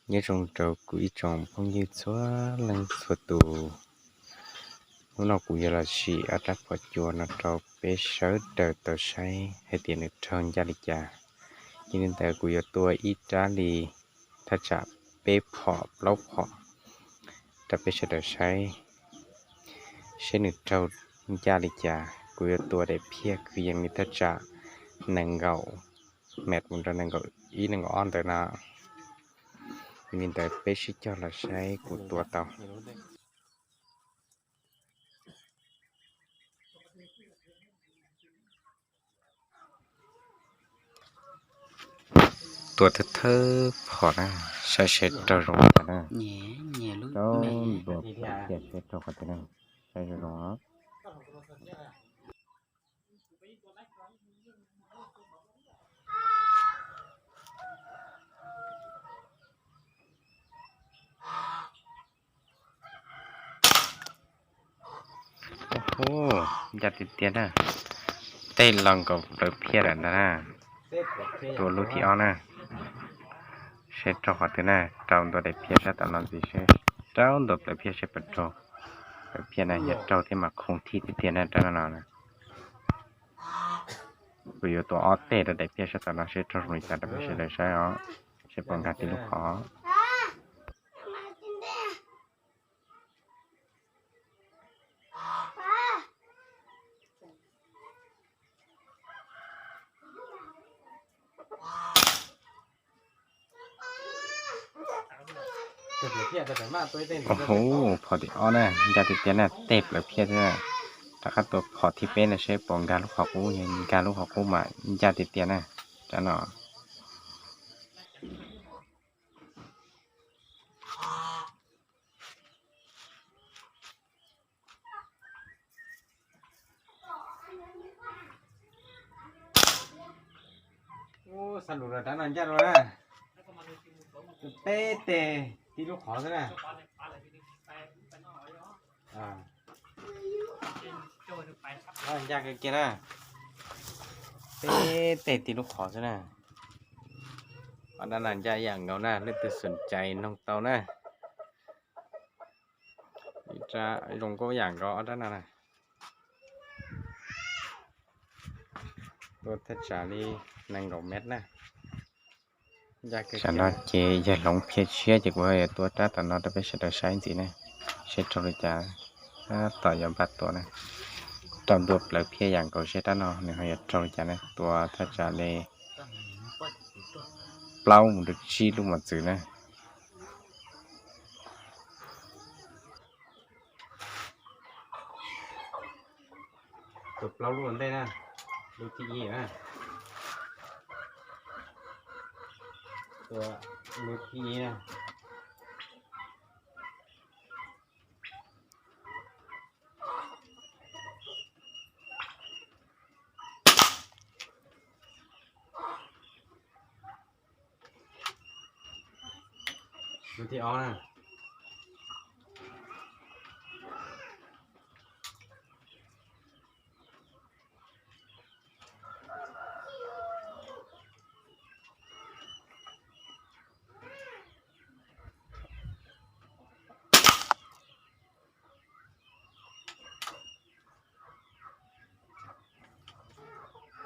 nhớ trong trâu quỷ trồng phong như xóa lăng xóa tù lúc nào cũng như là chỉ ở trắc vật chùa nó trâu bé sớ đời tờ say hay tiền được trơn gia đình già cho nên tại cũng như tôi ít trả lìถ้าจะbé phọ lâu phọจะbé sớ đời say sẽ được trâu gia đình già cũng như tôi để phíaคือยังมีถ้าจะนังเกาแมทมันจะนังเกาอีนังอ่อนแต่น่ะมีแต่เปชิเจ้าละใช้กูตัวเต่าตัวเธอพอนะใช้เช็ดจะร้อนนะ nhẹ lúc เจ้า mẹ ตัวเปียกเช็ดตัวกันนะใช้จะร้อนโอ้โหยัดติดเตียนนะเต้นลองกับเรือเพียรนะตัวรู้ที่เอานะเช็ดตัวกันนะเจ้าตัวเด็กเพียรใช้ตอนนั้นสิเช็ดเจ้าตัวเด็กเพียรใช้เป็นตัวเพียรนะยัดเจ้าที่มาคงที่ติดเตียนนะเจ้านั่นนะกูอยู่ตัวออเต้ตัวเด็กเพียรใช้ตอนนั้นเช็ดตัวรู้จักแต่ไม่ใช่เลยใช่อ๋อใช้ป้องกันที่ลูกขอโอ้โหพอดีอ้อนะยาติดเตียนน่ะเต็บเลยเพี้ยเนี่ยถ้าข้าตัวพอที่เป็นนะใช้ป้องกันลูกขอกู้ยังมีการลูกขอกู้มายาติดเตียนน่ะจ้าหนอโอ้สรุปแล้วด้านนั้นยัดแล้วนะเต้เต้ที่ลูกขอใช่ไหมยากเกินนะเต้เต้ที่ลูกขอใช่ไหมอันนั้นจะอย่างเงาหน้าเรื่องตื่นสนใจน้องเตานะจะลงก็อย่างก็อันนั้นนะตัวเทชาลีนังดอกเม็ดนะฉันว่าเจจะหลงเพียเชื่อจากว่าตัวจ้าตอนนั้นจะไปเฉลยใช้จริงนะเช็ดโทรจาต่อยอมบัดตัวนะตอนดูเปลือกเพียอย่างเก่าเช็ดนอเนี่ยเขาจะโทรจานะตัวเทชาลีเปล่าหรือชีลูกหมดสื่อนะตัวเปล่าลูกมันได้นะลูกที่ยี่นะตัวลูกที่ยี่นะดูที่อ้อนะ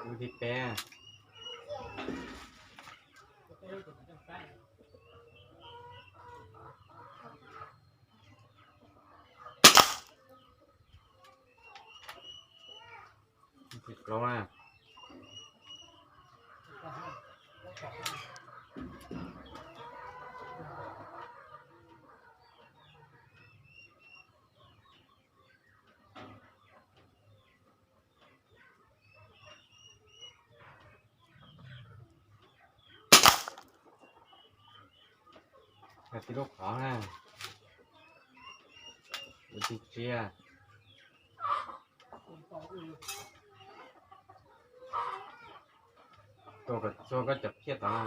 ดูที่แปะติดลงอ่ะที่ลูกขอนะดูที่เชียตัวก็จับเพี้ยต่อหน้า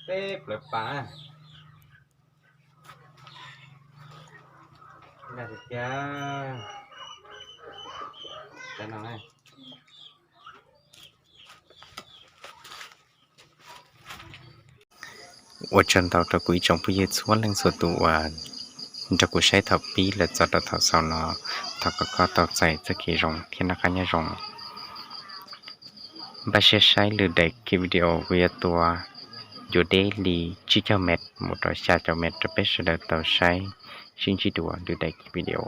เป๊ะเลยป้าได้จ้าจะนอนไหม我真到这贵重不也错冷所读完，这个ใช้ทับปีและจะตัดทับสาวนอทักก็ต่อใจจะกี่รงที่นักการยรงบัชใช้หรือเด็กคลิปวิดีโอเวียตัวอยู่เดลีจิกเมตหมดชาจเมตจะเป็นเสด็จต่อใช้ชิงจิตัวหรือเด็กวิดีโอ